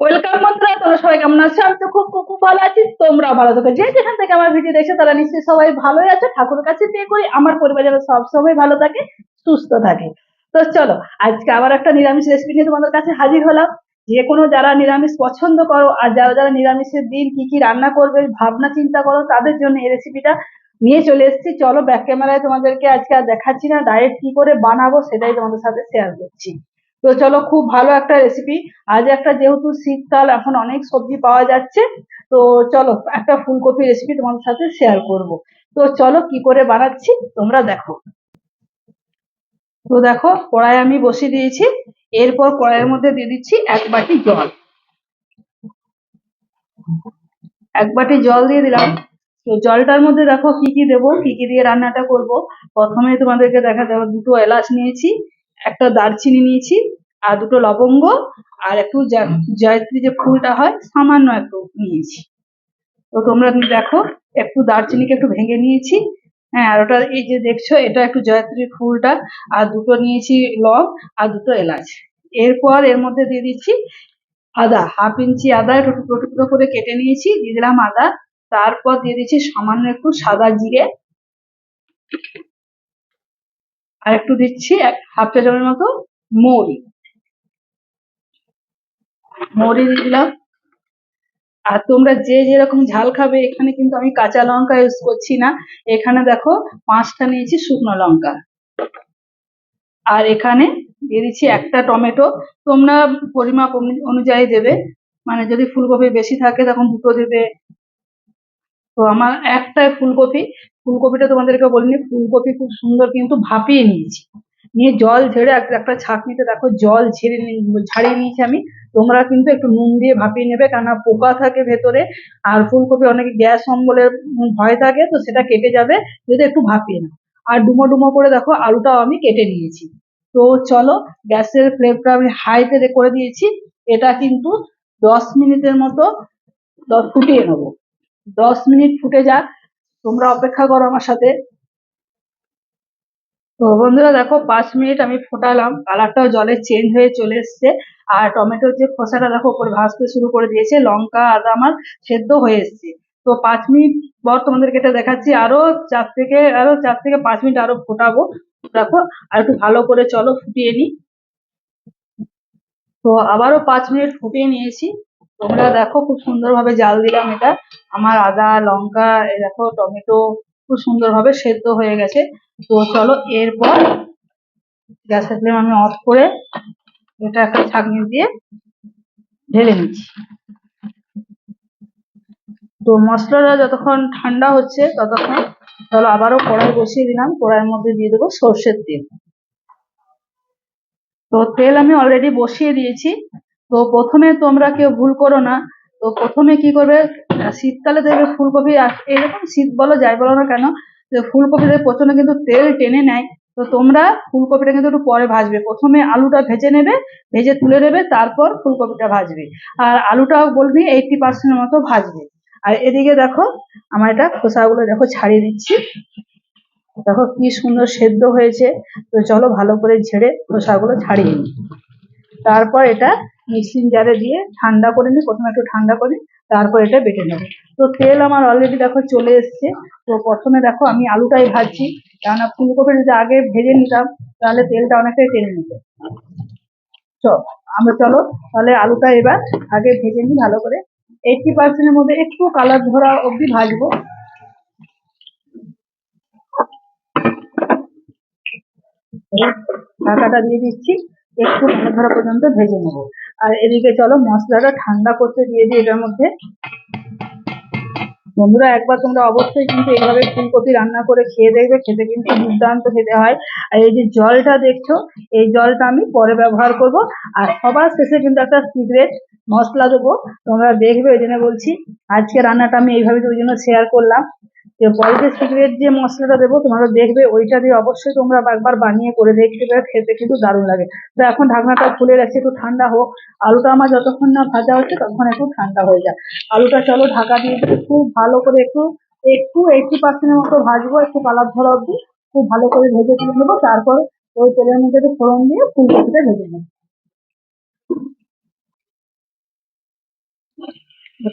Welcome বন্ধুরা, তোমরা সবাই কেমন আছো? আমি তো খুব খুব খুব ভালো আছি। তোমরা ভালো থাকো। যে যেখান থেকে আমার ভিডিও দেখছো তারা নিশ্চয়ই সবাই ভালোই আছো। ঠাকুরের কাছে প্রে করি আমার পরিবার যেন সব সময় ভালো থাকে, সুস্থ থাকে। তো চলো, আজকে আবার একটা নিরামিষ রেসিপি নিয়ে তোমাদের কাছে হাজির হলাম। যে কোনো যারা নিরামিষ পছন্দ করো আর যারা যারা নিরামিষের দিন কি কি রান্না করবে ভাবনা চিন্তা করো, তাদের জন্য এই রেসিপিটা নিয়ে চলে এসেছি। চলো, ব্যাক ক্যামেরায় তোমাদেরকে আজকে আর দেখাচ্ছি না, ডাইরেক্ট কি করে বানাবো সেটাই তোমাদের সাথে শেয়ার করছি। তো চলো, খুব ভালো একটা রেসিপি। আজ একটা যেহেতু শীতকাল, এখন অনেক সবজি পাওয়া যাচ্ছে। তো চলো, একটা ফুলকপি রেসিপি তোমাদের সাথে শেয়ার করব। তো চলো, কি করে বানাচ্ছি তোমরা দেখো। তো দেখো, কড়াই আমি বসিয়ে দিয়েছি। এরপর কড়াইয়ের মধ্যে দিয়ে দিচ্ছি 1 বাটি জল। 1 বাটি জল দিয়ে দিলাম। তো জলটার মধ্যে দেখো কি কি দেবো, কি কি দিয়ে রান্নাটা করব। প্রথমে তোমাদেরকে দেখা যাবে, 2টো এলাচ নিয়েছি, একটা দারচিনি নিয়েছি, আর 2টো লবঙ্গ, আর একটু জয়ত্রী যে ফুলটা হয় সামান্য একটু নিয়েছি। তো তোমরা দেখো, একটু দারচিনিকে একটু ভেঙে নিয়েছি। হ্যাঁ, আর ওটা এই যে দেখছো, এটা একটু জয়ত্রী ফুলটা। আর 2টো নিয়েছি লং, আর 2টো এলাচ। এরপর এর মধ্যে দিয়ে দিচ্ছি আদা, 1/2 ইঞ্চি আদা একটু টুকরো টুকরো করে কেটে নিয়েছি, দিয়ে দিলাম আদা। তারপর দিয়ে দিচ্ছি সামান্য একটু সাদা জিরে, আর একটু দিচ্ছি 1/2 চা চামচ মতো মৌরি। মৌরি দিয়ে দিলাম। আর তোমরা যে যেরকম ঝাল খাবে, এখানে কিন্তু আমি কাঁচা লঙ্কা ইউজ করছি না। এখানে দেখো, 5টা নিয়েছি শুকনো লঙ্কা। আর এখানে দিয়ে দিচ্ছি একটা টমেটো। তোমরা পরিমাপ অনুযায়ী দেবে। মানে যদি ফুলকপি বেশি থাকে তখন 2টো দেবে। তো আমার একটাই ফুলকপি। ফুলকপিটা তোমাদেরকে বলিনি, ফুলকপি খুব সুন্দর কিন্তু ভাপিয়ে নিয়েছি। নিয়ে জল ঝেড়ে একটা ছাঁকনিতে দেখো জল ছাড়িয়ে নিয়েছি আমি। তোমরা কিন্তু একটু নুন দিয়ে ভাপিয়ে নেবে, কেননা পোকা থাকে ভেতরে। আর ফুলকপি অনেকে গ্যাস অম্বলের ভয় থাকে, তো সেটা কেটে যাবে যদি একটু ভাপিয়ে নাও। আর ডুমো ডুমো করে দেখো আলুটাও আমি কেটে নিয়েছি। তো চলো, গ্যাসের ফ্লেমটা আমি হাইতে করে দিয়েছি। এটা কিন্তু 10 মিনিটের মতো ফুটিয়ে নেবো। 10 মিনিট ফুটে যাক, তোমরা অপেক্ষা করো আমার সাথে। তো বন্ধুরা দেখো, 5 মিনিট আমি ফোটালাম, কালারটাও জলের চেঞ্জ হয়ে চলে এসছে। আর টমেটোর যে খোসাটা দেখো উপরে ভাজতে শুরু করে দিয়েছে, লঙ্কা আদা আমার সেদ্ধ হয়ে এসছে। তো 5 মিনিট পর তোমাদেরকে এটা দেখাচ্ছি। আরো 4 থেকে 5 মিনিট আরো ফোটাবো। দেখো, আর একটু ভালো করে চলো ফুটিয়ে নিই। তো আবারও 5 মিনিট ফুটিয়ে নিয়েছি। তোমরা দেখো, খুব সুন্দরভাবে জাল দিলাম এটা। আমার আদা লঙ্কা, এই দেখো টমেটো খুব সুন্দরভাবে সেদ্ধ হয়ে গেছে। তো চলো, এরপর গ্যাসের ফ্লেম আমি অফ করে এটা একটা ছাঁকনি দিয়ে ঢেলে নিচ্ছি। তো মশলাটা যতক্ষণ ঠান্ডা হচ্ছে ততক্ষণ চলো, আবারও কড়াই বসিয়ে দিলাম। কড়াইয়ের মধ্যে দিয়ে দেবো সর্ষের তেল। তো তেল আমি অলরেডি বসিয়ে দিয়েছি। তো প্রথমে তোমরা কেউ ভুল করো না। তো প্রথমে কি করবে, শীতকালে দেখবে ফুলকপি এরকম শীত বলো যাই বলো না কেন, যে ফুলকপিতে প্রচন্ড কিন্তু তেল টেনে নেয়। তো তোমরা ফুলকপিটা কিন্তু একটু পরে ভাজবে, প্রথমে আলুটা ভেজে নেবে, ভেজে তুলে নেবে, তারপর ফুলকপিটা ভাজবে। আর আলুটাও বলবি 80% মতো ভাজবে। আর এদিকে দেখো, আমার এটা খোসাগুলো দেখো ছাড়িয়ে দিচ্ছি। দেখো কি সুন্দর সেদ্ধ হয়েছে। তো চলো, ভালো করে ঝেড়ে খোসাগুলো ছাড়িয়ে নিই। তারপর এটা মিক্সিং জারে দিয়ে ঠান্ডা করে নিই, প্রথমে একটু ঠান্ডা করি, তারপর এটা বেটে নেবো। তো তেল আমার অলরেডি দেখো চলে এসছে। তো প্রথমে দেখো আমি আলুটাই ভাজছি, কেননা ফুলকপি যদি আগে ভেজে নিতাম তাহলে তেলটা অনেকটাই টেনে নিত। চলো, তাহলে আলুটা এবার আগে ভেজে নিই ভালো করে। 80%-এর মধ্যে একটু কালার ধরা অবধি ভাজবো। ঢাকাটা দিয়ে দিচ্ছি, একটু কালার ধরা পর্যন্ত ভেজে নেবো। আর এদিকে চলো, মশলাটা ঠান্ডা করতে দিয়ে দিই এটার মধ্যে। বন্ধুরা, একবার তোমরা অবশ্যই কিন্তু এইভাবে ফুলকপি রান্না করে খেয়ে দেখবে, খেতে কিন্তু দুর্দান্ত খেতে হয়। আর এই যে জলটা দেখছো, এই জলটা আমি পরে ব্যবহার করব। আর সবার শেষে কিন্তু একটা সিক্রেট মশলা দেবো, তোমরা দেখবে, ওই জন্য বলছি। আজকে রান্নাটা আমি এইভাবে ওই জন্য শেয়ার করলাম। যে পরে যে সিক্রেট যে মশলাটা দেবো তোমরা দেখবে, ওইটা দিয়ে অবশ্যই তোমরা একবার বানিয়ে করে দেখতে পারো, খেতে কিন্তু দারুণ লাগে। তো এখন ঢাকনাটা খুলে রাখছি, একটু ঠান্ডা হোক। আলুটা আমার যতক্ষণ না ভাজা হচ্ছে ততক্ষণ একটু ঠান্ডা হয়ে যায়। আলুটা চলো ঢাকা দিয়ে দিয়ে খুব ভালো করে একটু একটু 80%-এর মতো ভাজবো, একটু কালার ধরা অব্দি খুব ভালো করে ভেজে তুলে নেবো। তারপর ওই তেলের মধ্যে একটু ফোড়ন দিয়ে ফুলকপিটা ভেজে নেবো।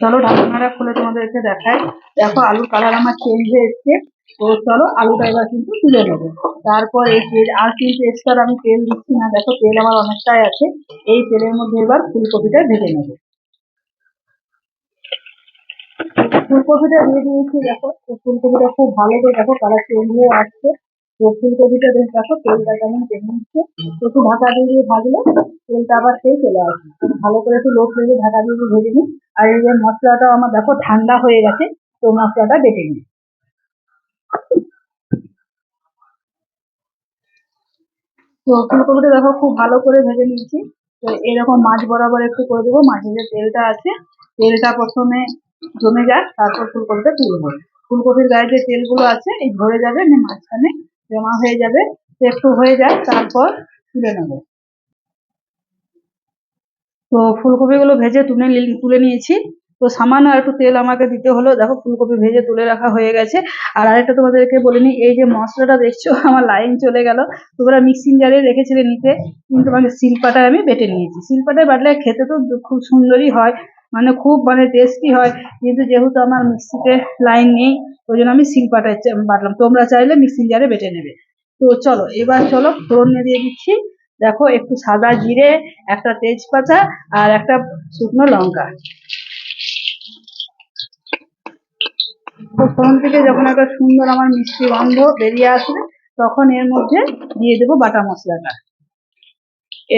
চলো ঢাকনাটা খুলে তোমাদেরকে দেখাই। দেখো আলুর কালার আমার চেঞ্জ হয়ে এসছে। তো চলো আলুটা এবার কিন্তু তুলে নেবো। তারপর এই তেল আর কিন্তু এক্সট্রা আমি তেল দিচ্ছি না, দেখো তেল আমার অনেকটাই আছে। এই তেলের মধ্যে এবার ফুলকপিটা ভেজে নেবো। ফুলকপিটা দিয়ে দিয়েছি, দেখো তো ফুলকপিটা খুব ভালো করে দেখো কালার চেঞ্জ হয়ে আসছে। তো ফুলকপিটা দেখো তেলটা কেমন টেনে নিচ্ছে। তো একটু ঢাকা দিয়ে দিয়ে ভাজলে তেলটা আবার সেই চলে আসবে। তো ভালো করে একটু লো ফ্লেমে ঢাকা দিয়ে দিয়ে ভেজে নিই। আর এই যে মশলাটা আমার দেখো ঠান্ডা হয়ে গেছে, তো মশলাটা বেটে নিই। তো ফুলকপিটা দেখো খুব ভালো করে ভেজে নিয়েছি। তো এরকম মাছ বরাবর একটু করে দেবো, মাছের যে তেলটা আছে তেলটা প্রথমে জমে যাক, তারপর ফুলকপিটা তুলবো। ফুলকপির গায়ে যে তেলগুলো আছে এই ধরে যাবে, মাঝখানে জমা হয়ে যাবে। তো একটু হয়ে যাক তারপর তুলে নেবো। তো ফুলকপিগুলো ভেজে তুলে নিয়েছি। তো সামান্য একটু তেল আমাকে দিতে হলো, দেখো ফুলকপি ভেজে তুলে রাখা হয়ে গেছে। আর আরেকটা তোমাদেরকে বলে নিই, এই যে মশলাটা দেখছো আমার লাইন চলে গেল। তোমরা মিক্সিং জারে রেখেছিলে নিতে, কিন্তু মানে শিলপাটায় আমি বেটে নিয়েছি। শিলপাটায় বাটলে খেতে তো খুব সুন্দরই হয়, মানে খুব মানে টেস্টি হয়। কিন্তু যেহেতু আমার মিক্সিতে লাইন নেই, ওই জন্য আমি শিলপাটায় বাটলাম। তোমরা চাইলে মিক্সিং জারে বেটে নেবে। তো চলো এবার চলো ফোড়নে দিয়ে দিচ্ছি। দেখো একটু সাদা জিরে, একটা তেজপাতা, আর একটা শুকনো লঙ্কা। তো ফোড়ন থেকে যখন একটা সুন্দর আমার মিষ্টি গন্ধ বেরিয়ে আসবে, তখন এর মধ্যে দিয়ে দেবো বাটা মশলাটা।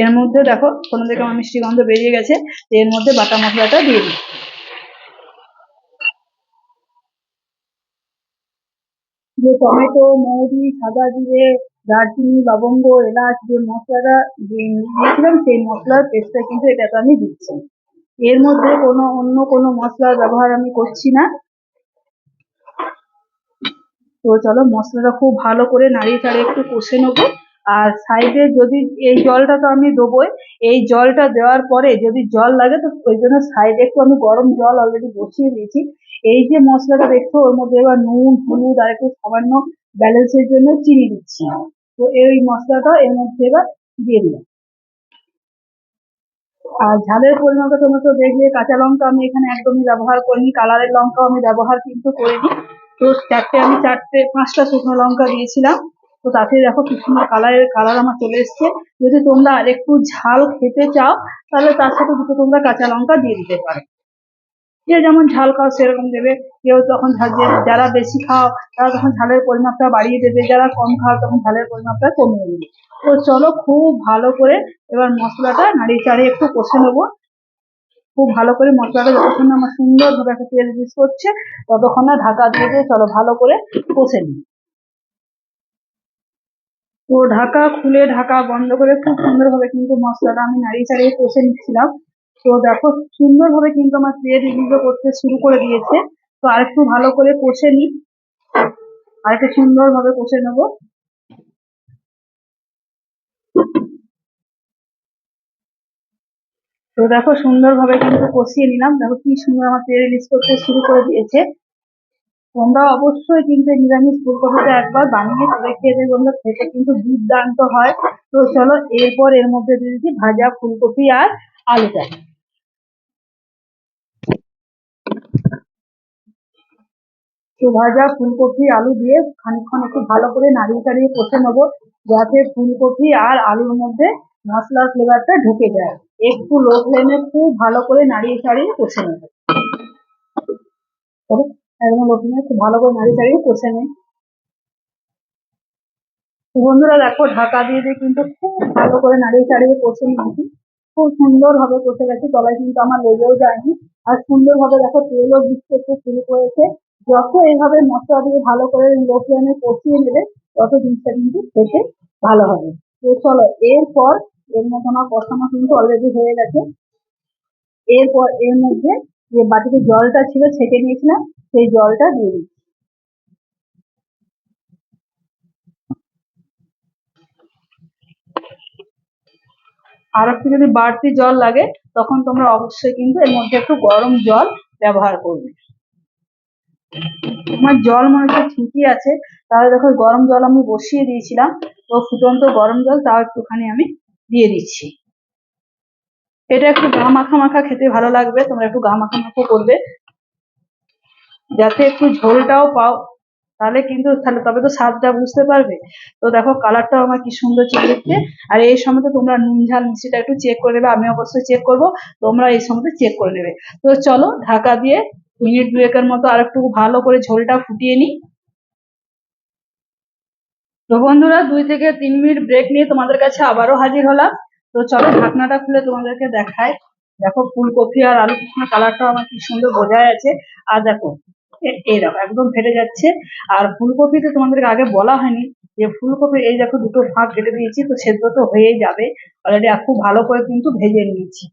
এর মধ্যে দেখো ফোড়ন থেকে আমার মিষ্টি গন্ধ বেরিয়ে গেছে, এর মধ্যে বাটা মশলাটা দিয়ে দিই। যে টমেটো, মৌরি, সাদা জিরে, দারচিনি, লবঙ্গ, এলাচ যে মশলাটা দিয়েছিলাম, সেই মশলার পেস্টটা কিন্তু এটাতে আমি দিচ্ছি। এর মধ্যে অন্য কোনো মশলার ব্যবহার আমি করছি না। তো চলো মশলাটা খুব ভালো করে নাড়িয়ে চাড়িয়ে একটু কষে নেবো। আর সাইডে যদি এই জলটা তো আমি দেবোই, এই জলটা দেওয়ার পরে যদি জল লাগে তো ওই জন্য সাইডে একটু আমি গরম জল অলরেডি বসিয়ে দিয়েছি। এই যে মশলাটা দেখছো ওর মধ্যে এবার নুন, হলুদ আর একটু সামান্য ব্যালেন্সের জন্য চিনি দিচ্ছি। তো এই মশলাটা এর মধ্যে এবার দিয়ে দিলাম। আর ঝালের পরিমাণটা তোমরা তো দেখলে, কাঁচা লঙ্কা আমি এখানে একদমই ব্যবহার করিনি, কালারের লঙ্কাও আমি ব্যবহার কিন্তু করিনি। তো পাঁচটা শুকনো লঙ্কা দিয়েছিলাম। তো তাতে দেখো কি সুন্দর কালার আমার চলে এসছে। যদি তোমরা আর একটু ঝাল খেতে চাও, তাহলে তার সাথে দুটো তোমরা কাঁচা লঙ্কা দিয়ে দিতে পারো। যে যেমন ঝাল খাও সেরকম দেবে। কেউ তখন যারা বেশি খাও তারা তখন ঝালের পরিমাপটা বাড়িয়ে দেবে, যারা কম খাও তখন ঝালের পরিমাপটা কমিয়ে দেবে। তো চলো খুব ভালো করে এবার মশলাটা নাড়িয়ে চাড়িয়ে একটু কষে নেবো। খুব ভালো করে মশলাটা যতক্ষণ না আমার সুন্দরভাবে একটা তেল মিক্স করছে, ততক্ষণ না ঢাকা দিয়ে দিয়ে চলো ভালো করে কষে নিই। তো ঢাকা খুলে ঢাকা বন্ধ করে খুব সুন্দরভাবে কিন্তু মশলাটা আমি নাড়িয়ে চাড়িয়ে কষে নিচ্ছিলাম। তো দেখো সুন্দরভাবে কিন্তু আমার তেল রিলিজও করতে শুরু করে দিয়েছে। তো আরেকটু ভালো করে কষে নিই, আরেকটু সুন্দরভাবে কষে নেবো। তো দেখো সুন্দরভাবে কিন্তু কষিয়ে নিলাম, দেখো কি সুন্দর আমার তেল রিলিজ করতে শুরু করে দিয়েছে। তোমরা অবশ্যই কিন্তু নিরামিষ ফুলকপিটা একবার বানিয়ে করে খেয়ে দেখবে, তোমরা খেতে কিন্তু দুর্দান্ত হয়। তো চলো এরপর এর মধ্যে দিয়ে দিচ্ছি ভাজা ফুলকপি আর আলুটা। তো ভাজা ফুলকপি আলু দিয়ে খানিকক্ষণ একটু ভালো করে নাড়িয়ে চাড়িয়ে কষে নেবো, যাতে ফুলকপি আর আলুর মধ্যে মশলার ফ্লেভারটা ঢুকে যায়। একটু লো ফ্লেমে খুব ভালো করে নাড়িয়ে চাড়িয়ে কষে নেবো। একদম লো ফ্লেমে খুব ভালো করে নাড়িয়ে চাড়িয়ে কষে নেই। তো বন্ধুরা দেখো ঢাকা দিয়ে দিয়ে কিন্তু খুব ভালো করে নাড়িয়ে চাড়িয়ে কষে নিয়েছি। খুব সুন্দর ভাবে কষে গেছে, তলায় কিন্তু আমার লেগেও যায়নি। আর সুন্দর ভাবে দেখো তেলও দিক করতে শুরু করেছে। যত এইভাবে মশলা দিয়ে ভালো করে লো ফ্লেমে কষিয়ে নেবে, তত জিনিসটা কিন্তু খেতে ভালো হবে। তো চলো এরপর এর মধ্যে আমার কষানো কিন্তু অলরেডি হয়ে গেছে। এরপর এর মধ্যে যে বাটিতে জলটা ছিল ছেঁকে নিয়েছিলাম, সেই জলটা দিয়ে দিচ্ছি। আর একটু যদি বাড়তি জল লাগে, তখন তোমরা অবশ্যই কিন্তু এর মধ্যে একটু গরম জল ব্যবহার করবে। আমার জল মনে হচ্ছে ঠিকই আছে। তাহলে দেখো গরম জল আমি বসিয়ে দিয়েছিলাম, তো ফুটন্ত গরম জল তাও একটুখানি আমি দিয়ে দিচ্ছি। এটা একটু গা মাখা মাখা খেতে ভালো লাগবে, তোমরা একটু গা মাখা মাখা করবে যাতে একটু ঝোলটাও পাও, তাহলে কিন্তু তাহলে তবে তো স্বাদটা বুঝতে পারবে। তো দেখো কালারটাও আমার কি সুন্দর ছিল দেখতে। আর এই সময় তো তোমরা নুন ঝাল মিষ্টিটা একটু চেক করে নেবে, আমি অবশ্যই চেক করব, তোমরা এই সময় চেক করে নেবে। তো চলো ঢাকা দিয়ে মিনিট দুয়েকের মতো আর একটু ভালো করে ঝোলটা ফুটিয়ে নিই। তো বন্ধুরা 2 থেকে 3 মিনিট ব্রেক নিয়ে তোমাদের কাছে আবারও হাজির হলাম। তো চলো ঢাকনাটা খুলে তোমাদেরকে দেখাই। দেখো ফুলকপি আর আলু কালারটাও আমার কি সুন্দর বোঝা যাচ্ছে। আর দেখো এই দেখো একদম ফেটে যাচ্ছে। আর ফুলকপিতে তোমাদেরকে আগে বলা হয়নি যে ফুলকপি এই দেখো দুটো ফাঁক কেটে দিয়েছি, তো সেদ্ধ তো হয়েই যাবে অলরেডি। খুব ভালো করে কিন্তু ভেজে নিয়েছি,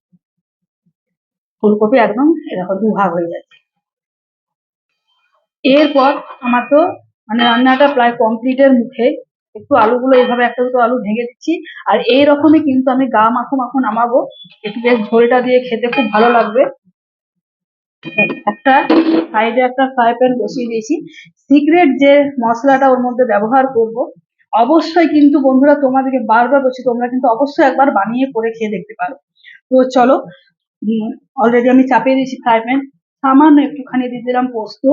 ফুলকপি একদম এই দেখো 2 ভাগ হয়ে যাচ্ছে। এরপর আমার তো মানে রান্নাটা প্রায় কমপ্লিটের মুখে। একটু আলুগুলো এইভাবে একটা দুটো আলু ভেঙে দিচ্ছি। আর এইরকমই কিন্তু আমি গা মাখো মাখো নামাবো, একটু বেশ ঝোলটা দিয়ে খেতে খুব ভালো লাগবে। একটা সাইডে একটা ফ্রাই প্যান বসিয়ে দিয়েছি। সিক্রেট যে মশলাটা ওর মধ্যে ব্যবহার করব, অবশ্যই কিন্তু বন্ধুরা তোমাদেরকে বারবার বলছি তোমরা কিন্তু অবশ্যই একবার বানিয়ে করে খেয়ে দেখতে পারো। তো চলো অলরেডি আমি চাপিয়ে দিয়েছি ফ্রাই প্যান, সামান্য একটুখানি দিয়ে দিলাম পোস্ত।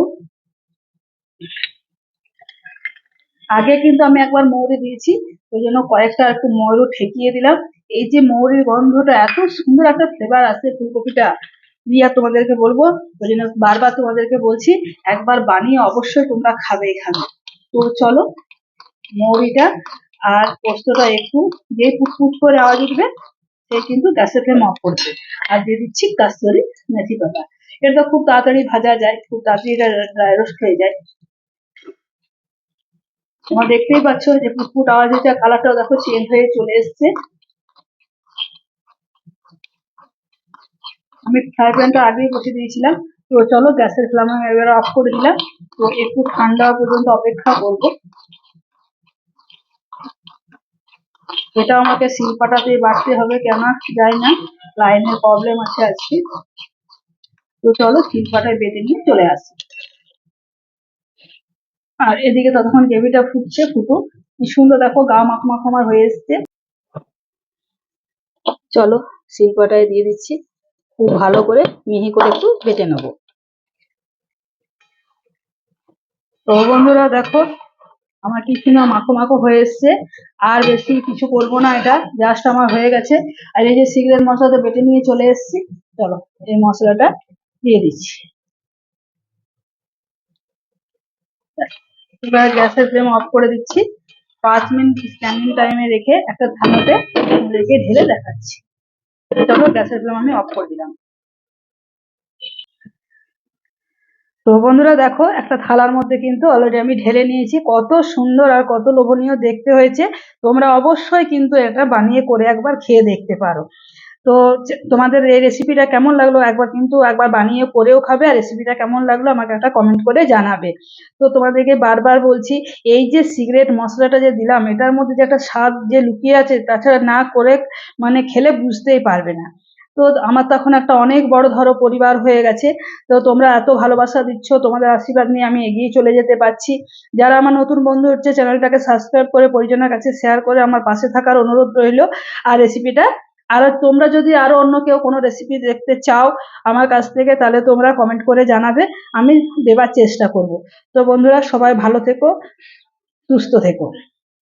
আগে কিন্তু আমি একবার মৌরি দিয়েছি, ওই জন্য কয়েকটা একটু মৌরি ঠেকিয়ে দিলাম। এই যে মৌরির গন্ধটা এত সুন্দর একটা ফ্লেভার আছে ফুলকপিটা দিয়ে, তোমাদেরকে বলবো, ওই জন্য বারবার তোমাদেরকে বলছি একবার বানিয়ে অবশ্যই তোমরা খাবে এখানে। তো চলো মৌরিটা আর পোস্তটা একটু যে পুটপুট করে আওয়াজ উঠবে সে কিন্তু গ্যাসের ফ্লেম অফ করবে। আর দিয়ে দিচ্ছি কাস্তুরি মেথি পাতা। এটা খুব তাড়াতাড়ি ভাজা যায়, খুব তাড়াতাড়ি এটা ড্রাই রোস্ট হয়ে যায়। তোমরা দেখতেই পাচ্ছ যে পুটপুট আওয়াজ হচ্ছে, কালারটাও দেখো চেঞ্জ হয়ে চলে এসছে। আমি ফ্রাই প্যানটা আগেই বসে দিয়েছিলাম। তো চলো গ্যাসের ফ্লেম এবার অফ করে দিলাম। তো একটু ঠান্ডা পর্যন্ত অপেক্ষা করব। এটা আমাকে শিলপাটাতে বাটতে হবে, কেন যাই না, লাইনের প্রবলেম আছে আজকে। তো চলো শিলপাটায় বেটে নিয়ে চলে আসি। আর এদিকে ততক্ষণ গ্রেভিটা ফুটছে, ফুটুক। কি সুন্দর দেখো গা মাখো মাখো আমার হয়ে এসছে। চলো শিলপাটায় দিয়ে দিচ্ছি, খুব ভালো করে মিহি করে একটু বেটে নেবো। তো বন্ধুরা দেখো আমার কি সুন্দর মাখো মাখো হয়ে এসছে। আর বেশি কিছু করবো না, এটা জাস্ট আমার হয়ে গেছে। আর এই যে সিক্রেট মশলাটা বেটে নিয়ে চলে এসেছি, চলো এই মশলাটা দিয়ে দিচ্ছি। এবার গ্যাসের ফ্লেম অফ করে দিচ্ছি। 5 মিনিট স্ট্যান্ডিং টাইমে রেখে একটা থালাতে রেখে ঢেলে দেখাচ্ছি। চলো গ্যাসের ফ্লেম আমি অফ করে দিলাম। তো বন্ধুরা দেখো একটা থালার মধ্যে কিন্তু অলরেডি আমি ঢেলে নিয়েছি, কত সুন্দর আর কত লোভনীয় দেখতে হয়েছে। তোমরা অবশ্যই কিন্তু এটা বানিয়ে করে একবার খেয়ে দেখতে পারো। তো তোমাদের এই রেসিপিটা কেমন লাগলো একবার বানিয়ে করেও খাবে, আর রেসিপিটা কেমন লাগলো আমাকে একটা কমেন্ট করে জানাবে। তো তোমাদেরকে বারবার বলছি এই যে সিক্রেট মশলাটা যে দিলাম এটার মধ্যে যে একটা স্বাদ যে লুকিয়ে আছে, তাছাড়া না করে মানে খেলে বুঝতেই পারবে না। তো আমার তো এখন একটা অনেক বড় ধরো পরিবার হয়ে গেছে। তো তোমরা এত ভালোবাসা দিচ্ছ, তোমাদের আশীর্বাদ নিয়ে আমি এগিয়ে চলে যেতে পারছি। যারা আমার নতুন বন্ধু হচ্ছে চ্যানেলটাকে সাবস্ক্রাইব করে পরিজনের কাছে শেয়ার করে আমার পাশে থাকার অনুরোধ রইল। আর রেসিপিটা আর তোমরা যদি আরো অন্য কেউ কোনো রেসিপি দেখতে চাও আমার কাছ থেকে, তাহলে তোমরা কমেন্ট করে জানাবে, আমি দেবার চেষ্টা করব। তো বন্ধুরা সবাই ভালো থেকো, সুস্থ থেকো।